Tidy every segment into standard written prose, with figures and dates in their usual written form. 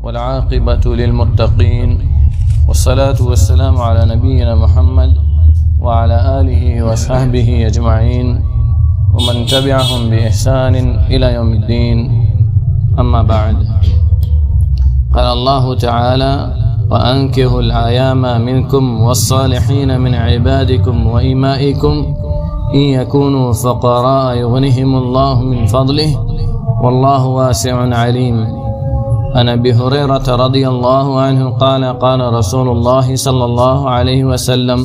والعاقبة للمتقين والصلاة والسلام على نبينا محمد وعلى آله وصحبه أجمعين ومن تبعهم بإحسان إلى يوم الدين. أما بعد، قال الله تعالى: وأنكحوا الأيام منكم والصالحين من عبادكم وإمائكم إن يكونوا فقراء يغنهم الله من فضله والله واسع عليم. عن أبي هريرة رضي الله عنه قال: قال رسول الله صلى الله عليه وسلم: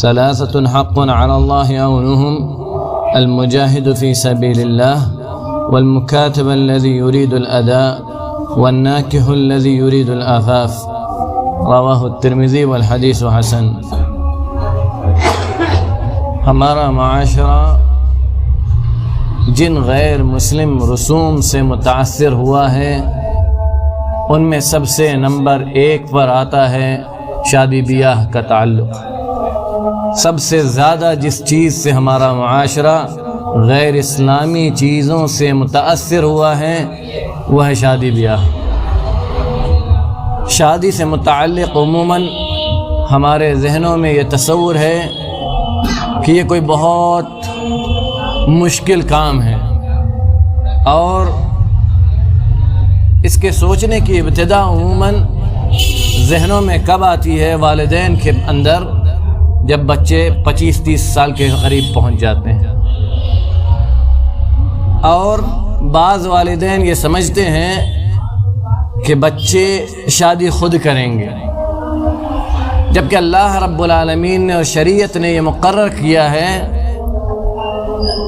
ثلاثة حق على الله عونهم: المجاهد في سبيل الله، والمكاتب الذي يريد الأداء، والناكح الذي يريد الآفاف. رواہ الترمذی والحدیث حسن۔ ہمارا معاشرہ جن غیر مسلم رسوم سے متاثر ہوا ہے ان میں سب سے نمبر 1 پر آتا ہے شادی بیاہ کا تعلق۔ سب سے زیادہ جس چیز سے ہمارا معاشرہ غیر اسلامی چیزوں سے متاثر ہوا ہے وہ ہے شادی بیاہ۔ شادی سے متعلق عموماً ہمارے ذہنوں میں یہ تصور ہے کہ یہ کوئی بہت مشکل کام ہے، اور اس کے سوچنے کی ابتدا عموماً ذہنوں میں کب آتی ہے؟ والدین کے اندر جب بچے 25-30 سال کے قریب پہنچ جاتے ہیں، اور بعض والدین یہ سمجھتے ہیں کہ بچے شادی خود کریں گے، جبکہ اللہ رب العالمین نے اور شریعت نے یہ مقرر کیا ہے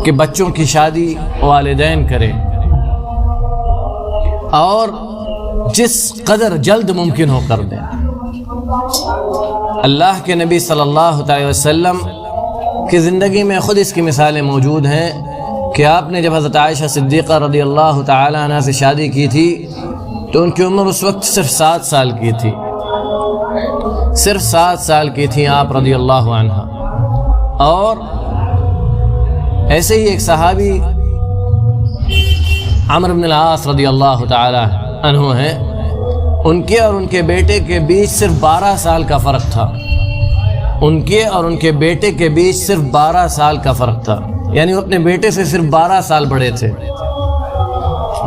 کہ بچوں کی شادی والدین کریں، اور جس قدر جلد ممکن ہو کر دیں۔ اللہ کے نبی صلی اللہ علیہ وسلم کی زندگی میں خود اس کی مثالیں موجود ہیں کہ آپ نے جب حضرت عائشہ صدیقہ رضی اللہ تعالی عنہ سے شادی کی تھی تو ان کی عمر اس وقت صرف 7 سال کی تھی، صرف 7 سال کی تھیں آپ رضی اللہ عنہ۔ اور ایسے ہی ایک صحابی عمرو بن العاص رضی اللہ تعالی عنہ ہیں، ان کے اور ان کے بیٹے کے بیچ صرف 12 سال کا فرق تھا، ان کے اور ان کے بیٹے کے بیچ صرف 12 سال کا فرق تھا، یعنی وہ اپنے بیٹے سے صرف 12 سال بڑے تھے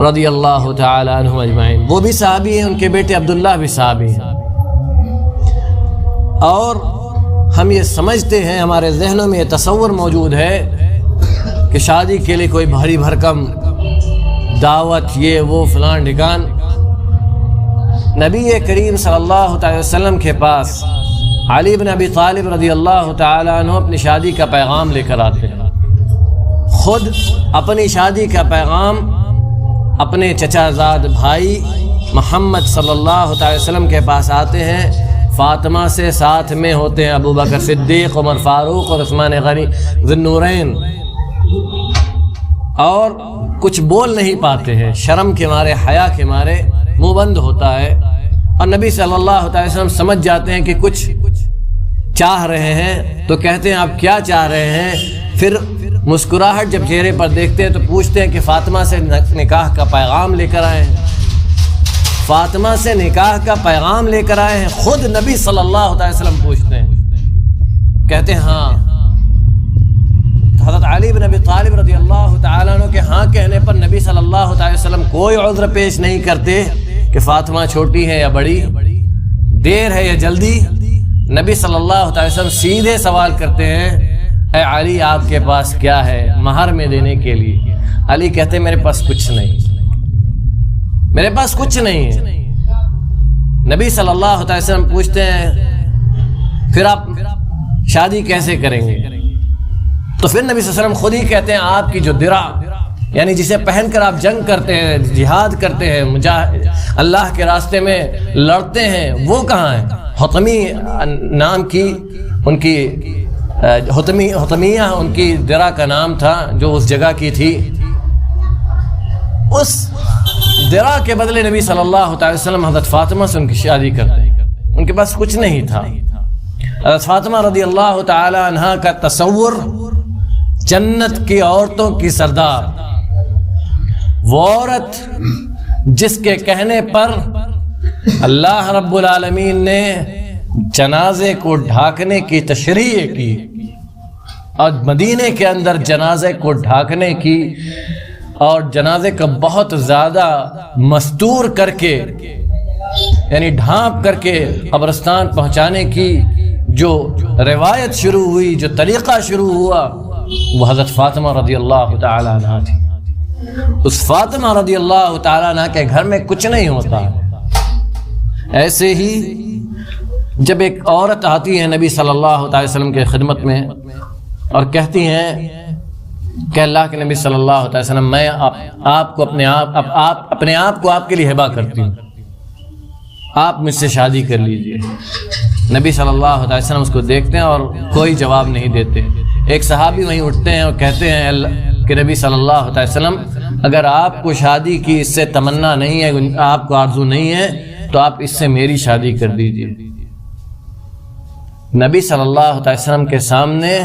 رضی اللہ تعالی عنہ اجمعین۔ وہ بھی صحابی ہیں، ان کے بیٹے عبداللہ بھی صحابی ہیں۔ اور ہم یہ سمجھتے ہیں، ہمارے ذہنوں میں یہ تصور موجود ہے کہ شادی کے لیے کوئی بھاری بھرکم دعوت، یہ وہ فلان ڈھکان۔ نبی کریم صلی اللہ علیہ وسلم کے پاس علی بن ابی طالب رضی اللہ تعالی عنہ اپنی شادی کا پیغام لے کر آتے ہیں، خود اپنی شادی کا پیغام اپنے چچا زاد بھائی محمد صلی اللہ علیہ وسلم کے پاس آتے ہیں، فاطمہ سے ساتھ میں ہوتے ہیں ابو بکر صدیق، عمر فاروق اور عثمان غنی ذو النورین، اور کچھ بول نہیں پاتے ہیں، شرم کے مارے، حیا کے مارے منہ بند ہوتا ہے، اور نبی صلی اللہ علیہ وسلم سمجھ جاتے ہیں کہ کچھ چاہ رہے ہیں، تو کہتے ہیں آپ کیا چاہ رہے ہیں؟ پھر مسکراہٹ جب چہرے پر دیکھتے ہیں تو پوچھتے ہیں کہ فاطمہ سے نکاح کا پیغام لے کر آئے ہیں، فاطمہ سے نکاح کا پیغام لے کر آئے ہیں؟ خود نبی صلی اللہ علیہ وسلم پوچھتے ہیں، کہتے ہیں ہاں۔ حضرت علی بن ابی طالب رضی اللہ تعالیٰ عنہ کے ہاں کہنے پر نبی صلی اللہ علیہ وسلم کوئی عذر پیش نہیں کرتے کہ فاطمہ چھوٹی ہے یا بڑی، دیر ہے یا جلدی۔ نبی صلی اللہ علیہ وسلم سیدھے سوال کرتے ہیں: اے علی، آپ کے پاس کیا ہے مہر میں دینے کے لیے؟ علی کہتے ہیں میرے پاس کچھ نہیں، میرے پاس کچھ نہیں ہے۔ نبی صلی اللہ علیہ وسلم پوچھتے ہیں پھر آپ شادی کیسے کریں گے؟ تو پھر نبی صلی اللہ علیہ وسلم خود ہی کہتے ہیں آپ کی جو درع، یعنی جسے پہن کر آپ جنگ کرتے ہیں، جہاد کرتے ہیں، اللہ کے راستے میں لڑتے ہیں، وہ کہاں ہیں؟ حطمی نام کی ان کی حطمیہ ان کی درع کا نام تھا جو اس جگہ کی تھی، اس درع کے بدلے نبی صلی اللہ علیہ وسلم حضرت فاطمہ سے ان کی شادی کرتے ہیں۔ ان کے پاس کچھ نہیں تھا۔ حضرت فاطمہ رضی اللہ تعالی عنہ کا تصور جنت کی عورتوں کی سردار، وہ عورت جس کے کہنے پر اللہ رب العالمین نے جنازے کو ڈھانکنے کی تشریح کی، اور مدینے کے اندر جنازے کو ڈھانکنے کی اور جنازے کو بہت زیادہ مستور کر کے، یعنی ڈھانپ کر کے قبرستان پہنچانے کی جو روایت شروع ہوئی، جو طریقہ شروع ہوا، وہ حضرت فاطمہ رضی اللہ تعالی عنہ تھی۔ اس فاطمہ رضی اللہ تعالی عنہ کے گھر میں کچھ نہیں ہوتا۔ ایسے ہی جب ایک عورت آتی ہے نبی صلی اللہ علیہ وسلم کے خدمت میں اور کہتی ہیں کہ اللہ کے نبی صلی اللہ علیہ وسلم، میں آپ کو اپنے آپ کو آپ کے لیے ہبہ کرتی ہوں، آپ مجھ سے شادی کر لیجئے۔ نبی صلی اللہ علیہ وسلم اس کو دیکھتے ہیں اور کوئی جواب نہیں دیتے۔ ایک صحابی وہیں اٹھتے ہیں اور کہتے ہیں کہ نبی صلی اللہ علیہ وسلم، اگر آپ کو شادی کی اس سے تمنا نہیں ہے، آپ کو آرزو نہیں ہے، تو آپ اس سے میری شادی کر دیجئے۔ نبی صلی اللہ علیہ وسلم کے سامنے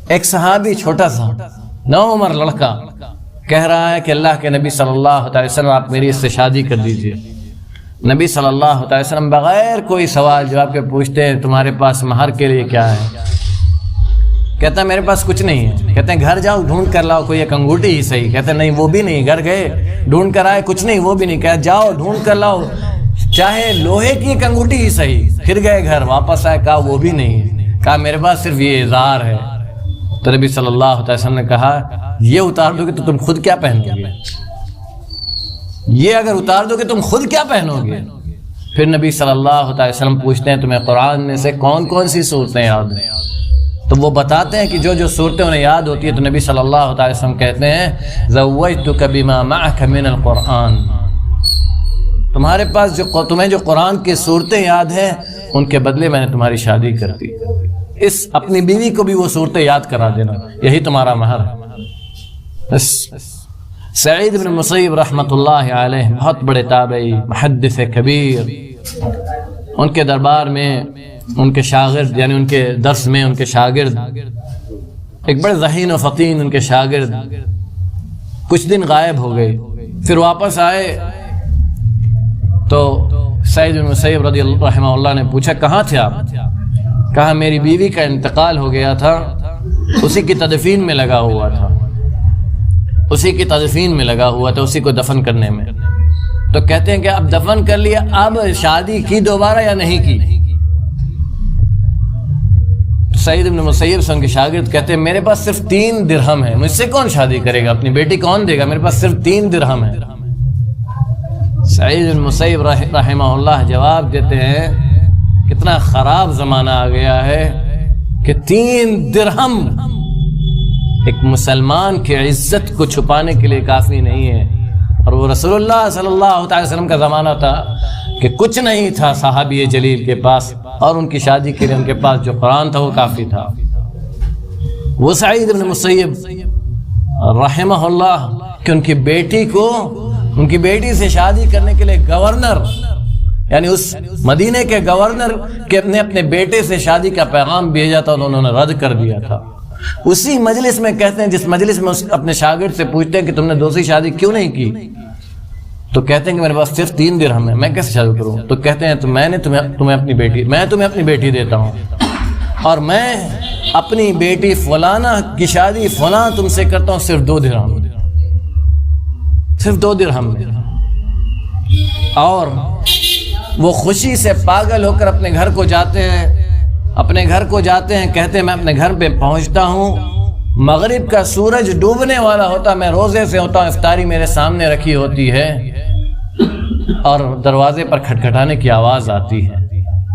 ایک صحابی چھوٹا سا نوعمر لڑکا کہہ رہا ہے کہ اللہ کے نبی صلی اللہ علیہ وسلم، آپ میری اس سے شادی کر دیجئے۔ نبی صلی اللہ علیہ وسلم بغیر کوئی سوال جواب کے پوچھتے ہیں، تمہارے پاس مہر کے لیے کیا ہے؟ کہتا ہے میرے پاس کچھ نہیں ہے۔ کہتے ہیں گھر جاؤ ڈھونڈ کر لاؤ کوئی ایک انگوٹھی ہی صحیح۔ کہتے ہیں نہیں وہ بھی نہیں، گھر گئے ڈھونڈ کر آئے کچھ نہیں، وہ بھی نہیں۔ کہا جاؤ ڈھونڈ کر لاؤ چاہے لوہے کی ایک انگوٹھی ہی صحیح۔ پھر گئے گھر، واپس آئے، کہا وہ بھی نہیں ہے۔ کہا میرے پاس صرف یہ اظہار ہے۔ تو نبی صلی اللہ علیہ وسلم نے کہا یہ اتار دو گے تو تم خود کیا پہنو گے؟ یہ اگر اتار دو گے تم خود کیا پہنو گے؟ پھر نبی صلی اللہ علیہ وسلم پوچھتے ہیں تمہیں قرآن میں سے کون کون سی صورتیں یاد ہیں؟ تو وہ بتاتے ہیں کہ جو صورتیں انہیں یاد ہوتی ہے، تو نبی صلی اللہ علیہ وسلم کہتے ہیں زوجتک بما معک من القرآن، تمہارے پاس تمہیں جو قرآن کی صورتیں یاد ہیں ان کے بدلے میں نے تمہاری شادی کر دی۔ اس اپنی بیوی کو بھی وہ صورتیں یاد کرا دینا، یہی تمہارا مہر ہے۔ سعید بن مسیب رحمۃ اللہ علیہ بہت بڑے تابعی، محدث کبیر، ان کے دربار میں ان کے شاگرد، یعنی ان کے درس میں ان کے شاگرد ایک بڑے ذہین و فطین ان کے شاگرد کچھ دن غائب ہو گئے، پھر واپس آئے تو سعید بن مسیب رضی اللہ رحمہ اللہ نے پوچھا کہاں تھے آپ؟ کہا میری بیوی کا انتقال ہو گیا تھا، اسی کی تدفین میں لگا ہوا تھا، اسی کو دفن کرنے میں۔ تو کہتے ہیں کہ اب دفن کر لیا، اب شادی کی دوبارہ یا نہیں کی؟ تو سعید بن مسیب سے ان کے شاگرد کہتے ہیں میرے پاس صرف 3 درہم ہے، مجھ سے کون شادی کرے گا؟ اپنی بیٹی کون دے گا؟ میرے پاس صرف 3 درہم ہے۔ سعید بن مسیب رحمہ اللہ جواب دیتے ہیں کتنا خراب زمانہ آ گیا ہے کہ 3 درہم ایک مسلمان کی عزت کو چھپانے کے لیے کافی نہیں ہے۔ اور وہ رسول اللہ صلی اللہ علیہ وسلم کا زمانہ تھا کہ کچھ نہیں تھا صحابی جلیل کے پاس، اور ان کی شادی کے لیے ان کے پاس جو قرآن تھا وہ کافی تھا۔ وہ سعید بن مسیب رحمہ اللہ کہ ان کی بیٹی سے شادی کرنے کے لیے گورنر، یعنی اس مدینے کے گورنر کے اپنے بیٹے سے شادی کا پیغام بھیجا تھا، انہوں نے رد کر دیا تھا۔ اسی مجلس میں کہتے ہیں، جس مجلس میں اپنے شاگرد سے پوچھتے ہیں کہ تم نے دوسری شادی کیوں نہیں کی؟ تو کہتے ہیں کہ میرے پاس صرف 3 درہم ہے، میں کیسے شادی کروں؟ تو کہتے ہیں تو میں تمہیں اپنی بیٹی دیتا ہوں، اور میں اپنی بیٹی فلانہ کی شادی فلاں تم سے کرتا ہوں صرف 2 درہم، صرف 2 درہم میں۔ اور وہ خوشی سے پاگل ہو کر اپنے گھر کو جاتے ہیں، کہتے ہیں میں اپنے گھر پہ پہنچتا ہوں، مغرب کا سورج ڈوبنے والا ہوتا، میں روزے سے ہوتا ہوں، افطاری میرے سامنے رکھی ہوتی ہے، اور دروازے پر کھٹکھٹانے کی آواز آتی ہے۔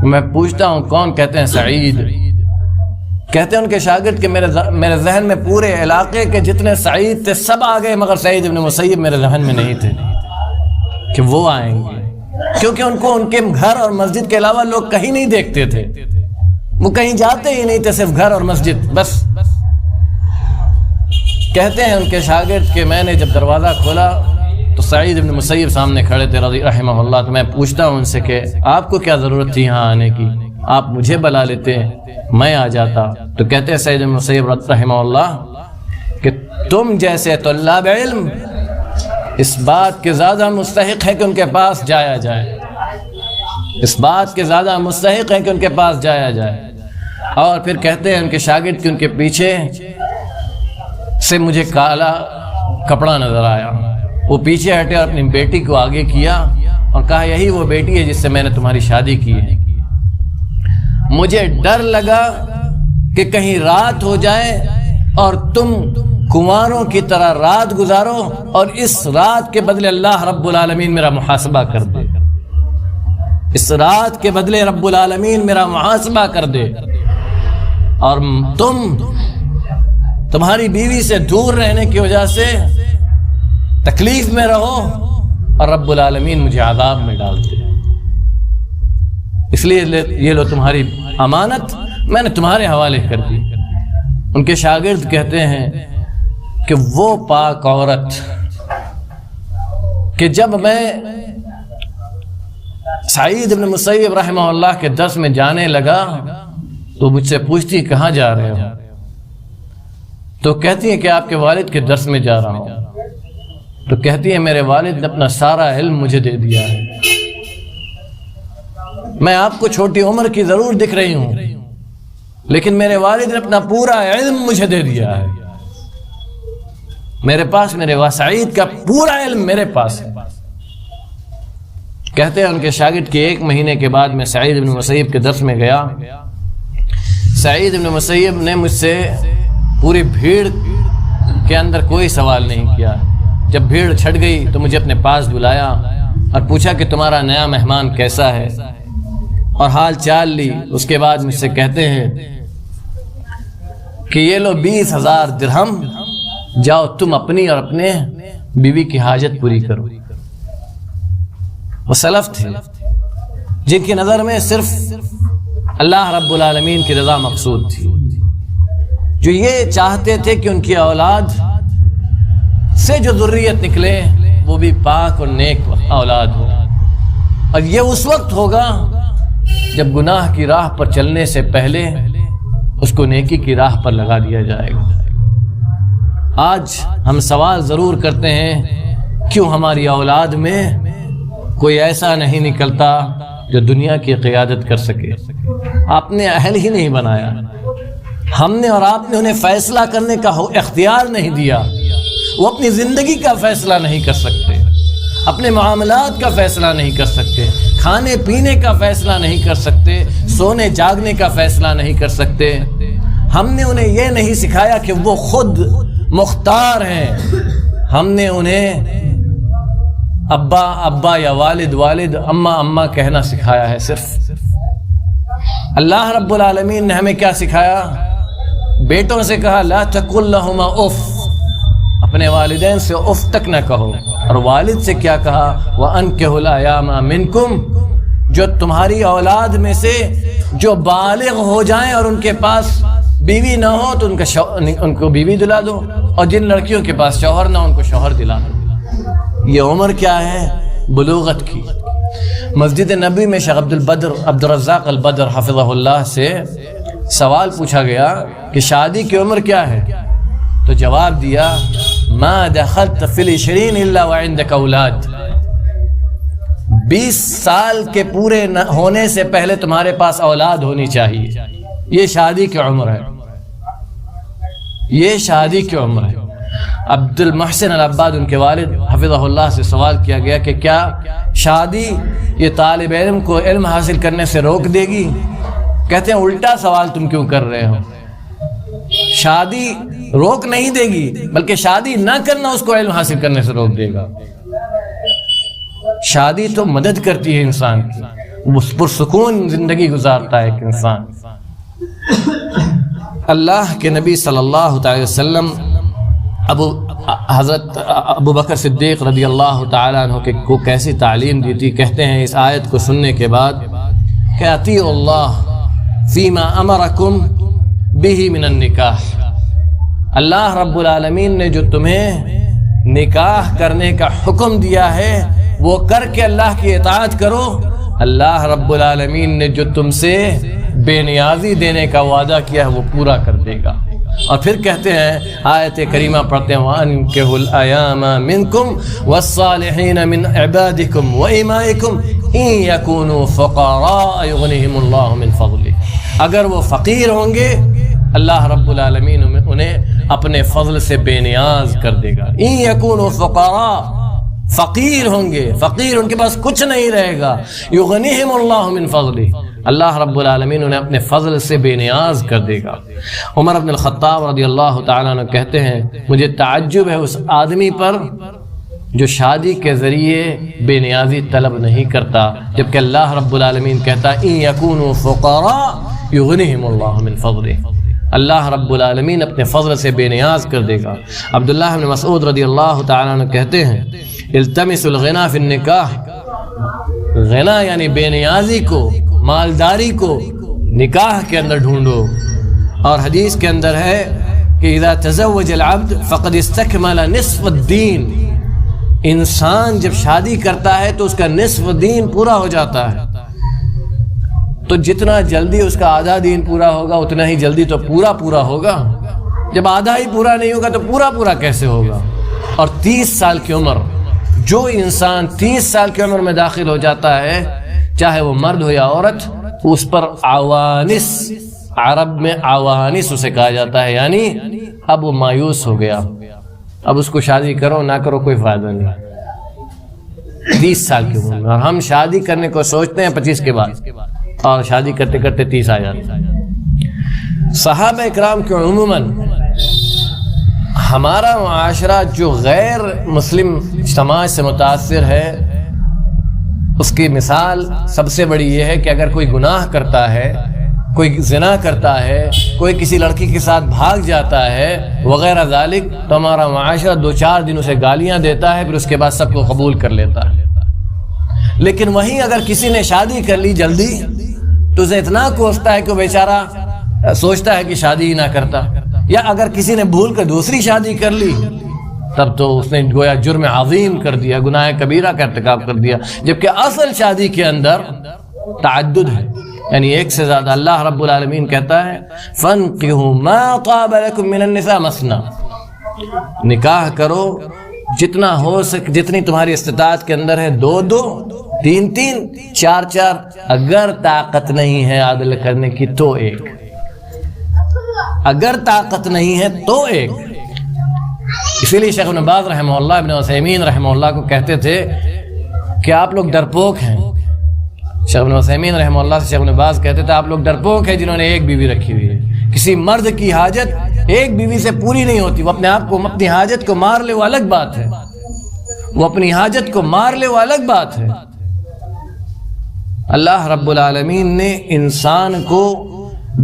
میں پوچھتا ہوں کون؟ کہتے ہیں سعید۔ کہتے ہیں ان کے شاگرد کہ میرے ذہن میں پورے علاقے کے جتنے سعید تھے سب آ گئے، مگر سعید بن مسیب میرے ذہن میں نہیں تھے کہ وہ آئیں گے، کیونکہ ان کو ان کے گھر اور مسجد کے علاوہ لوگ کہیں نہیں دیکھتے تھے، وہ کہیں جاتے ہی نہیں تھے، صرف گھر اور مسجد بس۔ کہتے ہیں ان کے شاگرد کہ میں نے جب دروازہ کھولا تو سعید بن مسیب سامنے کھڑے تھے رحمہ اللہ۔ تو میں پوچھتا ہوں ان سے کہ آپ کو کیا ضرورت تھی یہاں آنے کی؟ آپ مجھے بلا لیتے، میں آ جاتا۔ تو کہتے ہیں سعید بن مسیب رحمہ اللہ کہ تم جیسے طلاب علم اس بات کے زیادہ مستحق ہے کہ ان کے پاس جایا جائے، اس بات کے زیادہ مستحق ہیں کہ ان کے پاس جایا جائے. اور پھر کہتے ہیں ان کے شاگرد کہ ان کے پیچھے سے مجھے کالا کپڑا نظر آیا. وہ پیچھے ہٹے اور اپنی بیٹی کو آگے کیا اور کہا یہی وہ بیٹی ہے جس سے میں نے تمہاری شادی کی ہے. مجھے ڈر لگا کہ کہیں رات ہو جائے اور تم کنواروں کی طرح رات گزارو اور اس رات کے بدلے اللہ رب العالمین میرا محاسبہ کر دے. اس رات کے بدلے رب العالمین میرا محاسبہ کر دے اور تمہاری بیوی سے دور رہنے کی وجہ سے تکلیف میں رہو اور رب العالمین مجھے عذاب میں ڈال دے. اس لیے یہ لو تمہاری امانت میں نے تمہارے حوالے کر دی. ان کے شاگرد کہتے ہیں کہ وہ پاک عورت کہ جب میں سعید بن مسیب رحمہ اللہ کے درس میں جانے لگا تو مجھ سے پوچھتی کہاں جا رہے ہو؟ تو کہتی ہیں کہ آپ کے والد کے درس میں جا رہا ہوں. تو کہتی ہیں میرے والد نے اپنا سارا علم مجھے دے دیا ہے. میں آپ کو چھوٹی عمر کی ضرور دکھ رہی ہوں لیکن میرے والد نے اپنا پورا علم مجھے دے دیا ہے. میرے پاس میرے سعید کا پورا علم میرے پاس ہے. کہتے ہیں ان کے شاگرد کے 1 مہینے کے بعد میں سعید بن مسیب کے درس میں گیا. سعید بن مسیب نے مجھ سے پوری بھیڑ کے اندر کوئی سوال نہیں کیا. جب بھیڑ چھٹ گئی تو مجھے اپنے پاس بلایا اور پوچھا کہ تمہارا نیا مہمان کیسا ہے اور حال چال لی. اس کے بعد مجھ سے کہتے ہیں کہ یہ لو 20,000 درہم، جاؤ تم اپنی اور اپنے بیوی کی حاجت پوری کرو. وہ سلف تھے جن کی نظر میں صرف اللہ رب العالمین کی رضا مقصود تھی، جو یہ چاہتے تھے کہ ان کی اولاد سے جو ذریت نکلے وہ بھی پاک اور نیک اولاد ہو. اور یہ اس وقت ہوگا جب گناہ کی راہ پر چلنے سے پہلے اس کو نیکی کی راہ پر لگا دیا جائے گا. آج ہم سوال ضرور کرتے ہیں کیوں ہماری اولاد میں کوئی ایسا نہیں نکلتا جو دنیا کی قیادت کر سکے. آپ نے اہل ہی نہیں بنایا، ہم نے اور آپ نے انہیں فیصلہ کرنے کا اختیار نہیں دیا. وہ اپنی زندگی کا فیصلہ نہیں کر سکتے، اپنے معاملات کا فیصلہ نہیں کر سکتے، کھانے پینے کا فیصلہ نہیں کر سکتے، سونے جاگنے کا فیصلہ نہیں کر سکتے. ہم نے انہیں یہ نہیں سکھایا کہ وہ خود مختار ہیں. ہم نے انہیں ابا ابا یا والد والد، اما اما کہنا سکھایا ہے. صرف اللہ رب العالمین نے ہمیں کیا سکھایا؟ بیٹوں سے کہا لا تقل لهما اف، اپنے والدین سے اف تک نہ کہو. اور والد سے کیا کہا؟ وَأَنْكِحُوا الْأَيَامَ مِنْكُمْ، جو تمہاری اولاد میں سے جو بالغ ہو جائیں اور ان کے پاس بیوی نہ ہو تو ان کو بیوی دلا دو، اور جن لڑکیوں کے پاس شوہر نہ ان کو شوہر دلا دو. یہ عمر کیا ہے؟ بلوغت کی. مسجد نبوی میں شیخ عبد الرزاق البدر حفظہ اللہ سے سوال پوچھا گیا کہ شادی کی عمر کیا ہے؟ تو جواب دیا ما دخلت فی العشرین الا وعندک اولاد. 20 سال کے پورے ہونے سے پہلے تمہارے پاس اولاد ہونی چاہیے. یہ شادی کی عمر ہے، یہ شادی کی عمر ہے. عبد المحسن العباد ان کے والد حفظہ اللہ سے سوال کیا گیا کہ کیا شادی یہ طالب علم کو علم حاصل کرنے سے روک دے گی؟ کہتے ہیں الٹا سوال تم کیوں کر رہے ہو؟ شادی روک نہیں دے گی بلکہ شادی نہ کرنا اس کو علم حاصل کرنے سے روک دے گا. شادی تو مدد کرتی ہے انسان کی، اس پرسکون زندگی گزارتا ہے ایک انسان. اللہ کے نبی صلی اللہ تعالی وسلم حضرت ابو بکر صدیق رضی اللہ تعالیٰ عنہ کو کیسی تعلیم دی تھی. کہتے ہیں اس آیت کو سننے کے بعد کہ اطیعوا اللہ فیما امرکم بہ من النکاح، اللہ رب العالمین نے جو تمہیں نکاح کرنے کا حکم دیا ہے وہ کر کے اللہ کی اطاعت کرو. اللہ رب العالمین نے جو تم سے بے نیازی دینے کا وعدہ کیا ہے وہ پورا کر دے گا. اور پھر کہتے ہیں آیت کریمہ پڑھتے ہیں وَأَنكِحُوا الْأَيَامَ مِنكُمْ وَالصَّالِحِينَ مِنْ عِبَادِكُمْ وَإِمَائِكُمْ إِنْ يَكُونُوا فُقَرَاءَ يُغْنِهِمُ اللَّهُ مِنْ فَضْلِهِ، اگر وہ فقیر ہوں گے اللہ رب العالمین انہیں اپنے فضل سے بے نیاز کر دے گا۔ إِنْ يَكُونُوا فُقَرَاءَ، فقیر ہوں گے، فقیر ان کے پاس کچھ نہیں رہے گا، یغنیہم اللہ من فضلہ، اللہ رب العالمین انہیں اپنے فضل سے بے نیاز کر دے گا۔ عمر بن الخطاب رضی اللہ تعالیٰ عنہ کہتے ہیں مجھے تعجب ہے اس آدمی پر جو شادی کے ذریعے بے نیازی طلب نہیں کرتا، جبکہ اللہ رب العالمین کہتا ان یکونوا فقراء یغنیہم اللہ من فضلہ، اللہ رب العالمین اپنے فضل سے بے نیاز کر دے گا۔ عبداللہ بن مسعود رضی اللہ تعالیٰ عنہ کہتے ہیں التمسوا الغنا فی النکاح، غنا یعنی بے نیازی کو، مالداری کو نکاح کے اندر ڈھونڈو، اور حدیث کے اندر ہے کہ اذا تزوج العبد فقد استکمل نصف الدین، انسان جب شادی کرتا ہے تو اس کا نصف دین پورا ہو جاتا ہے، تو جتنا جلدی اس کا آدھا دین پورا ہوگا اتنا ہی جلدی تو پورا ہوگا، جب آدھا ہی پورا نہیں ہوگا تو پورا کیسے ہوگا؟ اور 30 سال کی عمر، جو انسان 30 سال کی عمر میں داخل ہو جاتا ہے چاہے وہ مرد ہو یا عورت، اس پر عوانس، عرب میں عوانس اسے کہا جاتا ہے، یعنی اب وہ مایوس ہو گیا، اب اس کو شادی کرو نہ کرو کوئی فائدہ نہیں۔ 30 سال کی عمر میں، اور ہم شادی کرنے کو سوچتے ہیں 25 کے بعد، اور شادی کرتے کرتے 30 آ جاتے ہیں۔ صحابہ اکرام کے عموماً ہمارا معاشرہ جو غیر مسلم سماج سے متاثر ہے، اس کی مثال سب سے بڑی یہ ہے کہ اگر کوئی گناہ کرتا ہے، کوئی زنا کرتا ہے، کوئی کسی لڑکی کے ساتھ بھاگ جاتا ہے وغیرہ ذالک، تو ہمارا معاشرہ 2-4 دن اسے گالیاں دیتا ہے، پھر اس کے بعد سب کو قبول کر لیتا ہے۔ لیکن وہیں اگر کسی نے شادی کر لی جلدی تو اسے اتنا کوستا ہے کہ وہ بیچارہ سوچتا ہے کہ شادی ہی نہ کرتا، یا اگر کسی نے بھول کر دوسری شادی کر لی تب تو اس نے گویا جرم عظیم کر دیا، گناہ کبیرہ کا ارتکاب کر دیا، جبکہ اصل شادی کے اندر تعدد ہے، یعنی ایک سے زیادہ۔ اللہ رب العالمین کہتا ہے فَانْكِحُوا مَا طَابَ لَكُم مِّنَ النِّسَاءِ مَثْنَىٰ، نکاح کرو جتنا ہو سکے، جتنی تمہاری استطاعت کے اندر ہے، 2-2 3-3 4-4، اگر طاقت نہیں ہے عدل کرنے کی تو 1، اگر طاقت نہیں ہے تو 1۔ اسی لیے شیخ ابن باز رحمہ اللہ، ابن عثیمین رحمہ اللہ کو کہتے تھے کہ آپ لوگ ڈرپوک ہیں۔ شیخ ابن عثیمین رحمہ اللہ سے شیخ ابن باز کہتے تھے آپ لوگ ڈرپوک ہیں جنہوں نے 1 بیوی رکھی ہوئی ہے۔ کسی مرد کی حاجت 1 بیوی سے پوری نہیں ہوتی، وہ اپنے آپ کو، اپنی حاجت کو مار لے وہ الگ بات ہے، وہ اپنی حاجت کو مار لے وہ الگ بات ہے۔ اللہ رب العالمین نے انسان کو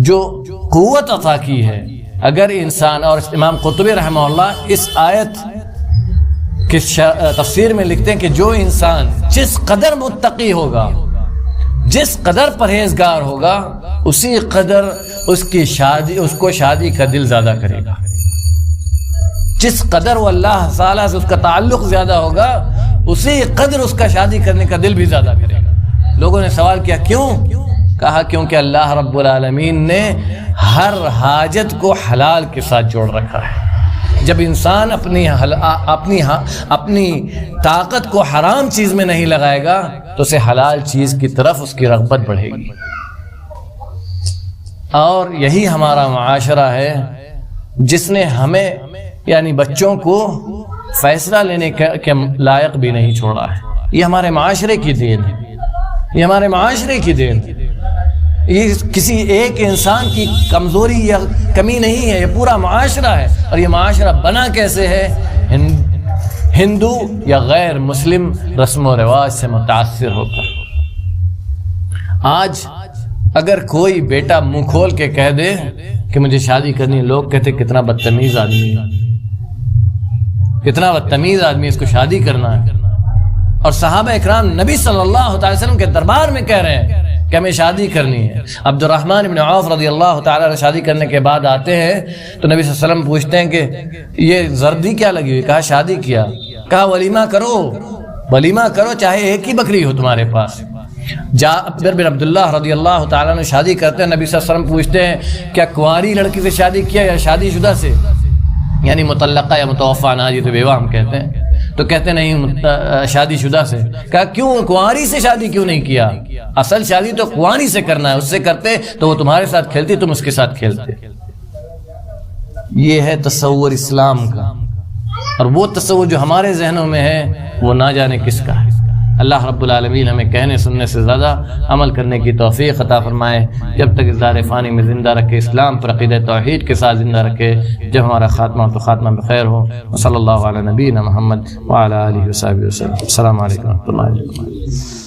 جو قوت عطا کی ہے، اگر انسان، اور امام قرطبی رحمہ اللہ اس آیت کی تفسیر میں لکھتے ہیں کہ جو انسان جس قدر متقی ہوگا، جس قدر پرہیزگار ہوگا، اسی قدر اس کو شادی کا دل زیادہ کرے گا، جس قدر وہ اللہ تعالیٰ سے اس کا تعلق زیادہ ہوگا اسی قدر اس کا شادی کرنے کا دل بھی زیادہ کرے گا۔ لوگوں نے سوال کیا کیوں؟ کہا کیونکہ اللہ رب العالمین نے ہر حاجت کو حلال کے ساتھ جوڑ رکھا ہے۔ جب انسان اپنی طاقت کو حرام چیز میں نہیں لگائے گا تو اسے حلال چیز کی طرف اس کی رغبت بڑھے گی۔ اور یہی ہمارا معاشرہ ہے جس نے ہمیں، یعنی بچوں کو فیصلہ لینے کے لائق بھی نہیں چھوڑا ہے۔ یہ ہمارے معاشرے کی دین ہے، یہ ہمارے معاشرے کی دین ہے، یہ کسی ایک انسان کی کمزوری یا کمی نہیں ہے، یہ پورا معاشرہ ہے۔ اور یہ معاشرہ بنا کیسے ہے؟ ہندو یا غیر مسلم رسم و رواج سے متاثر ہو کر۔ آج اگر کوئی بیٹا منہ کھول کے کہہ دے کہ مجھے شادی کرنی ہے، لوگ کہتے کتنا بدتمیز آدمی ہے، کتنا بدتمیز آدمی، اس کو شادی کرنا ہے۔ اور صحابہ اکرام نبی صلی اللہ علیہ وسلم کے دربار میں کہہ رہے ہیں کہ ہمیں شادی کرنی ہے۔ عبد الرحمن بن عوف رضی اللہ تعالیٰ شادی کرنے کے بعد آتے ہیں تو نبی صلی اللہ علیہ وسلم پوچھتے ہیں کہ یہ زردی کیا لگی ہوئی؟ کہا شادی کیا۔ کہا ولیمہ کرو، ولیمہ کرو، چاہے 1 ہی بکری ہو تمہارے پاس۔ جابر بن عبداللہ رضی اللہ تعالیٰ نے شادی کرتے ہیں، نبی صلی اللہ علیہ وسلم پوچھتے ہیں کیا کنواری لڑکی سے شادی کیا یا شادی شدہ سے، یعنی مطلقہ یا متوفی عنہا، یہ تو بیوہ ہم کہتے ہیں، تو کہتے نہیں شادی شدہ سے۔ کہا کیوں کنواری سے شادی کیوں نہیں کیا؟ اصل شادی تو کنواری سے کرنا ہے، اس سے کرتے تو وہ تمہارے ساتھ کھیلتی، تم اس کے ساتھ کھیلتے۔ یہ ہے تصور اسلام کا، اور وہ تصور جو ہمارے ذہنوں میں ہے وہ نہ جانے کس کا ہے۔ اللہ رب العالمین ہمیں کہنے سننے سے زیادہ عمل کرنے کی توفیق عطا فرمائے، جب تک اس دار فانی میں زندہ رکھے، اسلام پر عقیدہ توحید کے ساتھ زندہ رکھے، جب ہمارا خاتمہ تو خاتمہ بخیر ہو۔ صلی اللہ علیہ نبینا محمد وعلی آلہ وصحبہ وسلم۔ السلام علیکم ورحمۃ اللہ وبرکاتہ۔